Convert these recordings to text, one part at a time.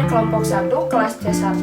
kelompok 1 kelas C1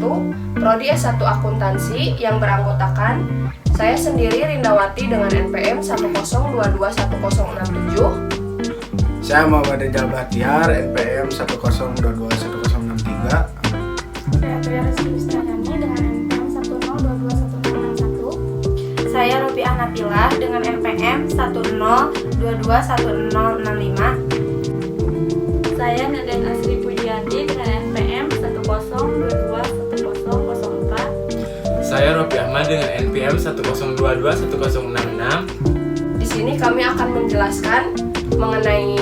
Prodi S1 Akuntansi yang beranggotakan saya sendiri Rindawati dengan NPM 102210667. Saya Muhammad Rizal Bahtiar, NPM 102210663. Saya Priya Rizky Wistayani dengan NPM 1022161. Saya Robiah Nabilah dengan NPM 102210665. Saya Neden Asri Pujianti dengan NPM 1022104. Saya Robi Ahmad dengan NPM 102210666. Di sini kami akan menjelaskan mengenai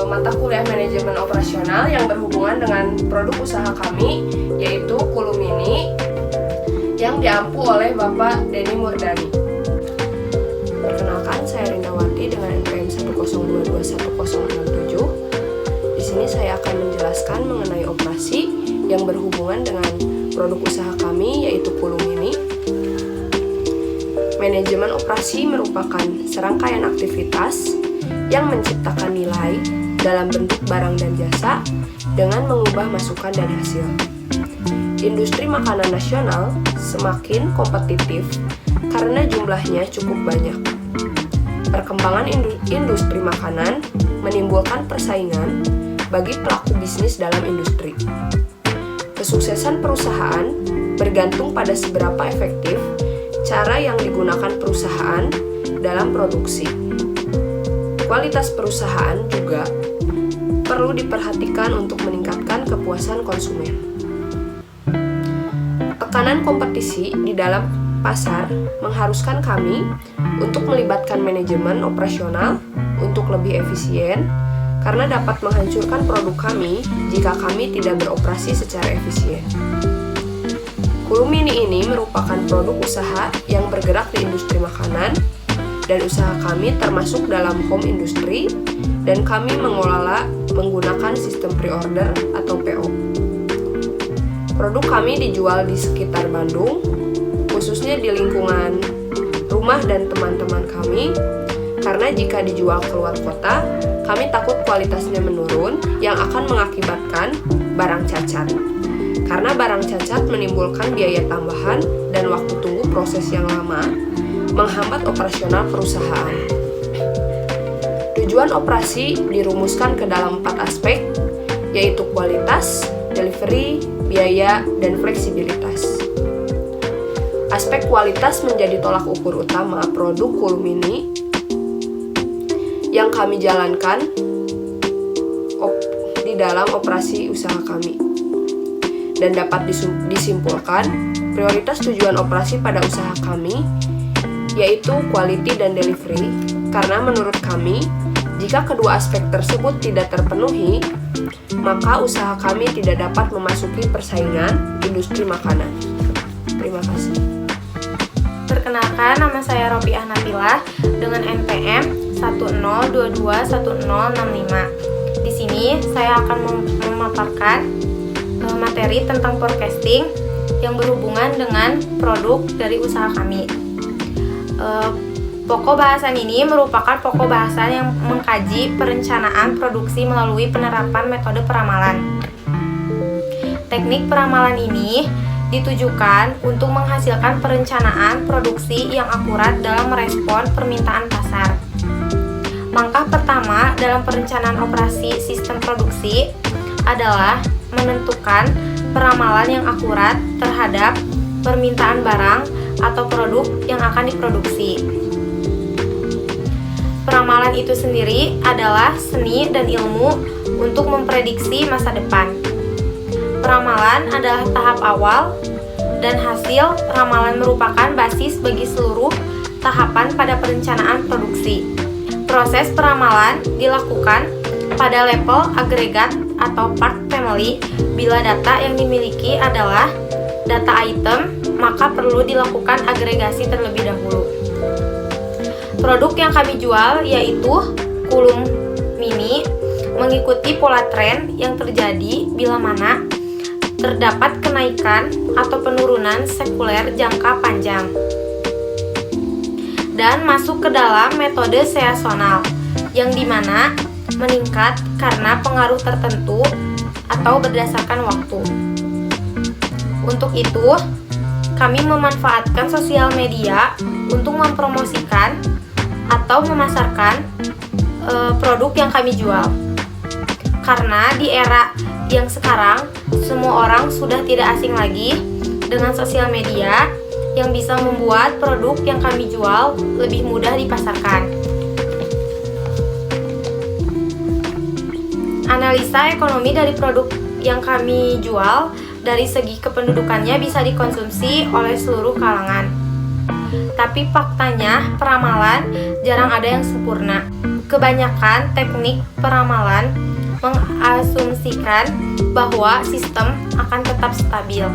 mata kuliah manajemen operasional yang berhubungan dengan produk usaha kami, yaitu Kulumini yang diampu oleh Bapak Denny Murdani. Perkenalkan, saya Rindawati dengan NPM 102210667. Di sini saya akan menjelaskan mengenai operasi yang berhubungan dengan produk usaha kami, yaitu Kulumini. Manajemen operasi merupakan serangkaian aktivitas yang menciptakan nilai dalam bentuk barang dan jasa dengan mengubah masukan dan hasil. Industri makanan nasional semakin kompetitif karena jumlahnya cukup banyak. Perkembangan industri makanan menimbulkan persaingan bagi pelaku bisnis dalam industri. Kesuksesan perusahaan bergantung pada seberapa efektif cara yang digunakan perusahaan dalam produksi. Kualitas perusahaan juga perlu diperhatikan untuk meningkatkan kepuasan konsumen. Tekanan kompetisi di dalam pasar mengharuskan kami untuk melibatkan manajemen operasional untuk lebih efisien, karena dapat menghancurkan produk kami jika kami tidak beroperasi secara efisien. Kulumini ini merupakan produk usaha yang bergerak di industri makanan, dan usaha kami termasuk dalam home industry, dan kami mengelola menggunakan sistem pre-order atau PO. Produk kami dijual di sekitar Bandung, khususnya di lingkungan rumah dan teman-teman kami, karena jika dijual keluar kota, kami takut kualitasnya menurun yang akan mengakibatkan barang cacat. Karena barang cacat menimbulkan biaya tambahan dan waktu tunggu proses yang lama, menghambat operasional perusahaan. Tujuan operasi dirumuskan ke dalam 4 aspek, yaitu kualitas, delivery, biaya, dan fleksibilitas. Aspek kualitas menjadi tolak ukur utama produk Kulumini yang kami jalankan di dalam operasi usaha kami, dan dapat disimpulkan prioritas tujuan operasi pada usaha kami yaitu quality dan delivery, karena menurut kami jika kedua aspek tersebut tidak terpenuhi, maka usaha kami tidak dapat memasuki persaingan industri makanan. Terima kasih. Perkenalkan, nama saya Robiah Nabilah dengan NPM 102210665. Di sini saya akan memaparkan materi tentang forecasting yang berhubungan dengan produk dari usaha kami. Pokok bahasan ini merupakan pokok bahasan yang mengkaji perencanaan produksi melalui penerapan metode peramalan. Teknik peramalan ini ditujukan untuk menghasilkan perencanaan produksi yang akurat dalam merespon permintaan pasar. Langkah pertama dalam perencanaan operasi sistem produksi adalah menentukan peramalan yang akurat terhadap permintaan barang atau produk yang akan diproduksi. Peramalan itu sendiri adalah seni dan ilmu untuk memprediksi masa depan. Peramalan adalah tahap awal, dan hasil ramalan merupakan basis bagi seluruh tahapan pada perencanaan produksi. Proses peramalan dilakukan pada level agregat atau part family. Bila data yang dimiliki adalah data item, maka perlu dilakukan agregasi terlebih dahulu. Produk yang kami jual yaitu Kulumini mengikuti pola tren yang terjadi bila mana terdapat kenaikan atau penurunan sekuler jangka panjang, dan masuk ke dalam metode seasonal yang dimana meningkat karena pengaruh tertentu atau berdasarkan waktu. Untuk itu, kami memanfaatkan sosial media untuk mempromosikan atau memasarkan produk yang kami jual. Karena di era yang sekarang, semua orang sudah tidak asing lagi dengan sosial media yang bisa membuat produk yang kami jual lebih mudah dipasarkan. Analisa ekonomi dari produk yang kami jual dari segi kependudukannya bisa dikonsumsi oleh seluruh kalangan. Tapi faktanya, peramalan jarang ada yang sempurna. Kebanyakan teknik peramalan mengasumsikan bahwa sistem akan tetap stabil.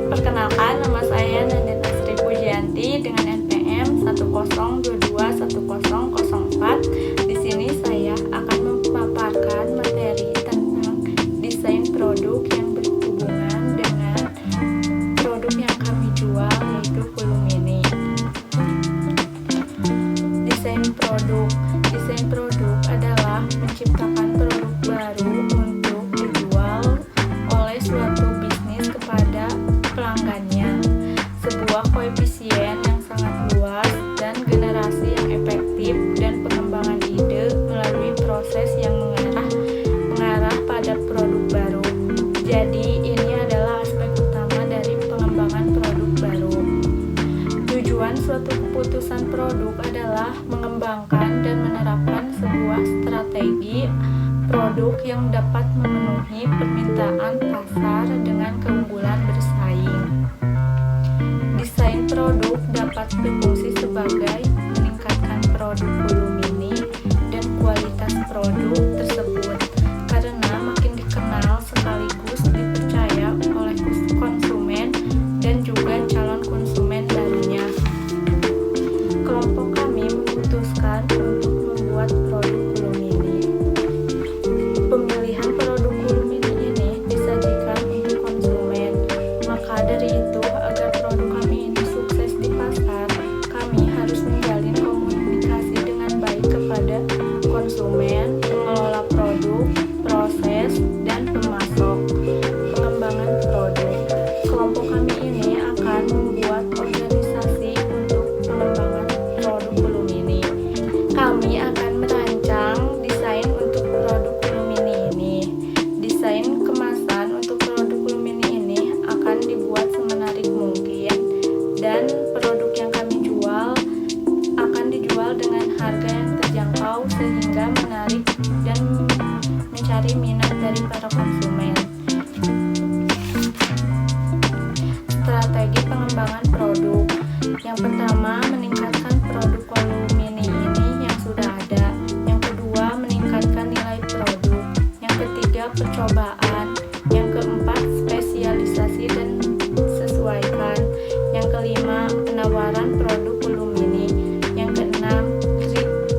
Perkenalkan, nama saya Nandita Sri Pujianti dengan NPM 1021004. Di sini saya akan memaparkan materi tentang desain produk yang berhubungan dengan produk yang kami jual, yaitu Hulu Mini. Desain produk adalah menciptakan produk baru untuk dijual oleh suatu bisnis kepada pelanggannya. Sebuah koefisien yang sangat luas dan generasi yang efektif dan pengembangan ide melalui proses yang mengarah pada produk baru. Jadi ini adalah aspek utama dari pengembangan produk baru. Tujuan suatu keputusan produk adalah mengembangkan dan menerapkan sebuah strategi produk yang dapat memenuhi permintaan pasar dengan keunggulan bersaing. Desain produk dapat berfungsi sebagai meningkatkan produk Hulu Mini dan kualitas produk tersebut karena makin dikenal sekaligus dipercaya oleh konsumen dan juga calon konsumen barunya. Kelompok kami memutuskan untuk membuat produk Hulu Mini. Pemilihan produk Hulu Mini ini disajikan untuk pengembangan produk. Yang pertama, meningkatkan produk kolumni ini yang sudah ada. Yang kedua, meningkatkan nilai produk. Yang ketiga, percobaan. Yang keempat, spesialisasi dan sesuaikan. Yang kelima, penawaran produk kolumni. Yang keenam,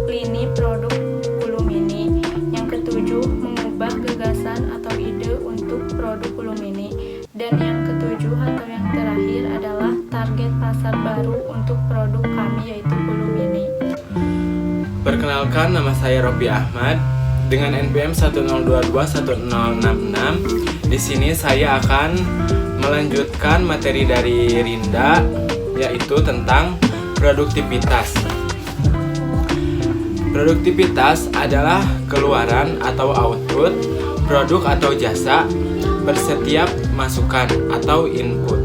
lini produk kolumni. Yang ketujuh, mengubah gagasan atau ide untuk produk kolumni. Dan yang ketujuh atau yang terakhir adalah target pasar baru untuk produk kami yaitu kolumni. Perkenalkan, nama saya Robi Ahmad dengan NPM 102210066. Di sini saya akan melanjutkan materi dari Rinda, yaitu tentang produktivitas. Produktivitas adalah keluaran atau output produk atau jasa bersetiap masukan atau input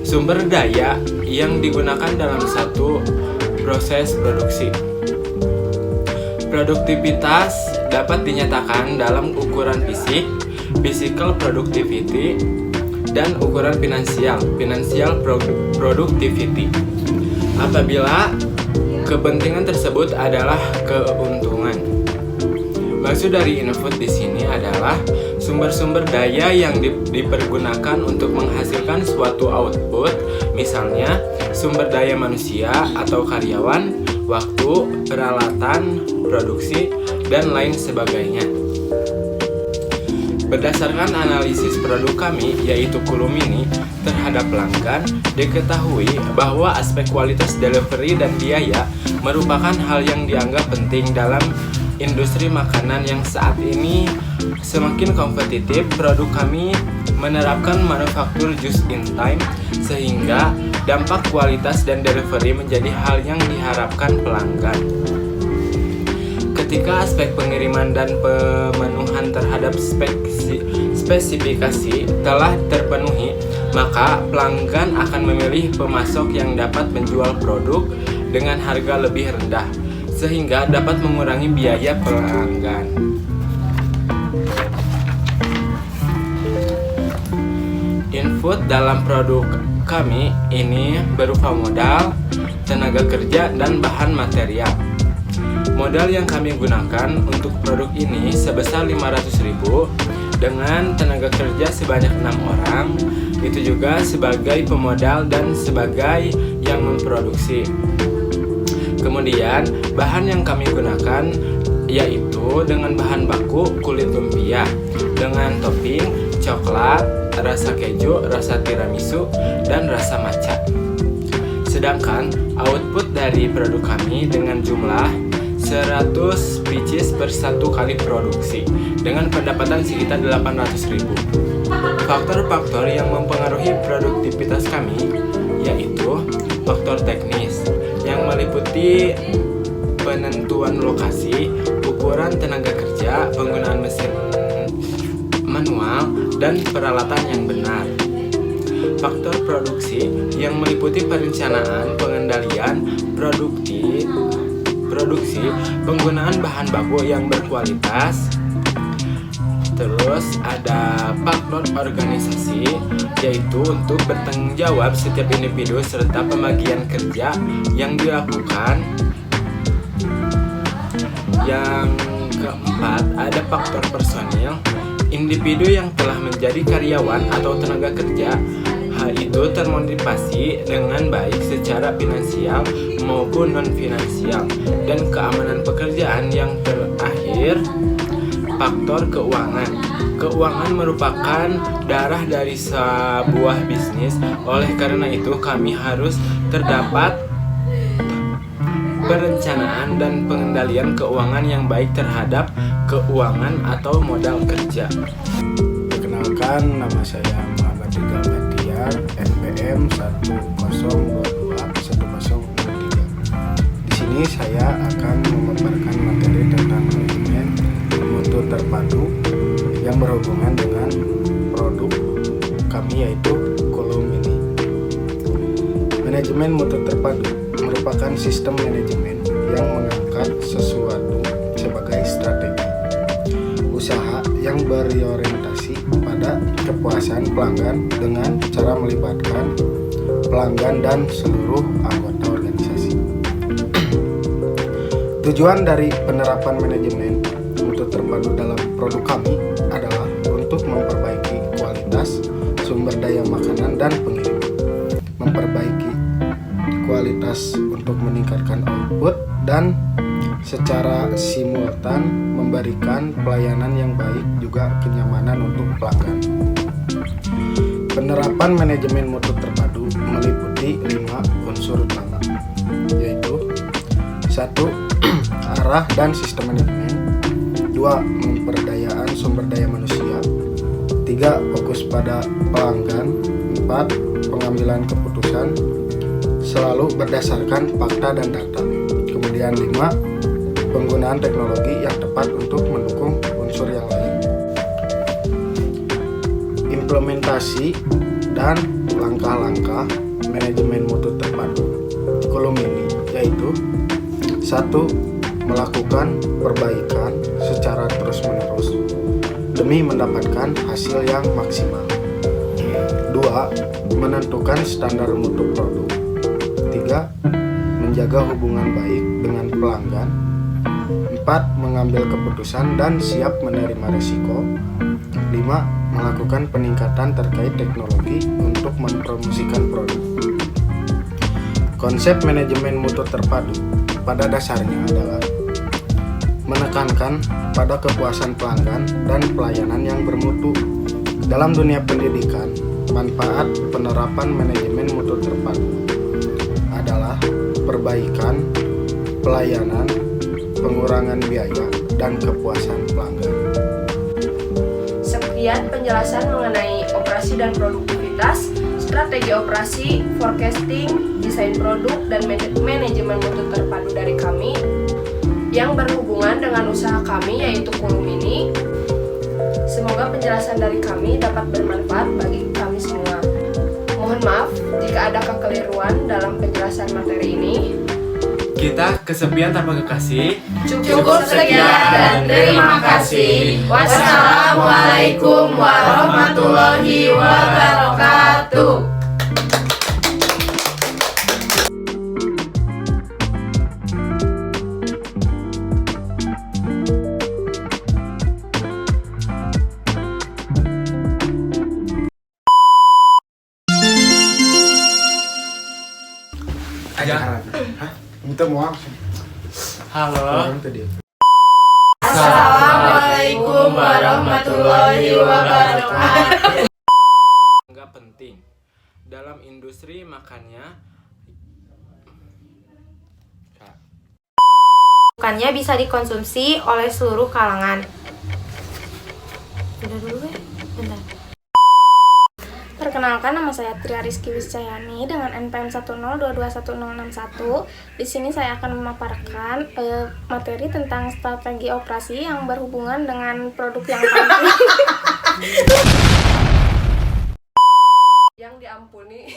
sumber daya yang digunakan dalam satu proses produksi. Produktivitas dapat dinyatakan dalam ukuran fisik, physical productivity, dan ukuran finansial, financial productivity. Apabila kepentingan tersebut adalah keuntungan. Maksud dari input di sini adalah sumber-sumber daya yang dipergunakan untuk menghasilkan suatu output, misalnya sumber daya manusia atau karyawan, waktu, peralatan, produksi, dan lain sebagainya. Berdasarkan analisis produk kami, yaitu kolumni terhadap pelanggan, diketahui bahwa aspek kualitas delivery dan biaya merupakan hal yang dianggap penting dalam industri makanan yang saat ini semakin kompetitif. Produk kami menerapkan manufaktur just in time, sehingga dampak kualitas dan delivery menjadi hal yang diharapkan pelanggan. Ketika aspek pengiriman dan pemenuhan terhadap spesifikasi telah terpenuhi, maka pelanggan akan memilih pemasok yang dapat menjual produk dengan harga lebih rendah, sehingga dapat mengurangi biaya pelanggan. Input dalam produk kami ini berupa modal, tenaga kerja, dan bahan material. Modal yang kami gunakan untuk produk ini sebesar 500.000 dengan tenaga kerja sebanyak 6 orang, itu juga sebagai pemodal dan sebagai yang memproduksi. Kemudian bahan yang kami gunakan yaitu dengan bahan baku kulit lumpia dengan topping coklat, rasa keju, rasa tiramisu, dan rasa matcha. Sedangkan output dari produk kami dengan jumlah 100 pieces per satu kali produksi dengan pendapatan sekitar 800.000. Faktor-faktor yang mempengaruhi produktivitas kami yaitu faktor teknis yang meliputi penentuan lokasi, ukuran tenaga kerja, penggunaan mesin manual, dan peralatan yang benar. Faktor produksi yang meliputi perencanaan, pengendalian, produksi, penggunaan bahan baku yang berkualitas. Terus ada faktor organisasi, yaitu untuk bertanggung jawab setiap individu serta pembagian kerja yang dilakukan. Yang keempat, ada faktor personil, individu yang telah menjadi karyawan atau tenaga kerja. Hal itu termotivasi dengan baik secara finansial maupun non-finansial. Dan keamanan pekerjaan yang terakhir, faktor keuangan. Keuangan merupakan darah dari sebuah bisnis. Oleh karena itu kami harus terdapat perencanaan dan pengendalian keuangan yang baik terhadap keuangan atau modal kerja. Perkenalkan, nama saya Muhammad Rizal Batiar, NPM 1022103. Di sini saya akan memaparkan materi tentang manajemen mutu terpadu yang berhubungan dengan produk kami yaitu kolumni. Manajemen mutu terpadu merupakan sistem manajemen yang mengangkat sesuatu sebagai strategi usaha yang berorientasi pada kepuasan pelanggan dengan cara melibatkan pelanggan, dan seluruh anggota organisasi. Tujuan dari penerapan manajemen mutu terpadu dalam produk kami adalah untuk memperbaiki kualitas sumber daya makanan dan pengiriman, memperbaiki kualitas untuk meningkatkan output, dan secara simultan memberikan pelayanan yang baik juga kenyamanan untuk pelanggan. Penerapan manajemen mutu terpadu meliputi 5 unsur utama, yaitu 1. Arah dan sistem manajemen. 2. Pemberdayaan sumber daya manusia. 3. Fokus pada pelanggan. 4. Pengambilan keputusan selalu berdasarkan fakta dan data. Kemudian 5. Penggunaan teknologi yang tepat untuk mendukung unsur yang lain. Implementasi dan langkah-langkah manajemen mutu terpadu kolom ini yaitu 1. Melakukan perbaikan secara terus-menerus demi mendapatkan hasil yang maksimal. 2. Menentukan standar mutu produk. 3. Menjaga hubungan baik dengan pelanggan. 4. Mengambil keputusan dan siap menerima risiko. 5. Melakukan peningkatan terkait teknologi untuk mempromosikan produk. Konsep manajemen mutu terpadu pada dasarnya adalah menekankan pada kepuasan pelanggan dan pelayanan yang bermutu. Dalam dunia pendidikan, manfaat penerapan manajemen mutu terpadu adalah perbaikan pelayanan, pengurangan biaya, dan kepuasan pelanggan. Sekian penjelasan mengenai operasi dan produktivitas, strategi operasi, forecasting, desain produk, dan manajemen mutu terpadu dari kami yang berhubungan dengan usaha kami yaitu Kulumini. Semoga penjelasan dari kami dapat bermanfaat bagi kami semua. Mohon maaf jika ada kekeliruan dalam penjelasan materi ini. Kita kesepian tanpa kekasih. Cukup sekian dan terima kasih. Wassalamualaikum warahmatullahi wabarakatuh. Aja. Hah? Minta maaf. Halo. Orang tadi. Assalamualaikum warahmatullahi wabarakatuh. Nggak penting. Dalam industri makannya Bukannya bisa dikonsumsi oleh seluruh kalangan. Udah dulu ya, bentar. Perkenalkan, nama saya Tria Rizky Wisjayani dengan NPM 1022161. Di sini saya akan memaparkan materi tentang strategi operasi yang berhubungan dengan produk yang kami Yang diampuni.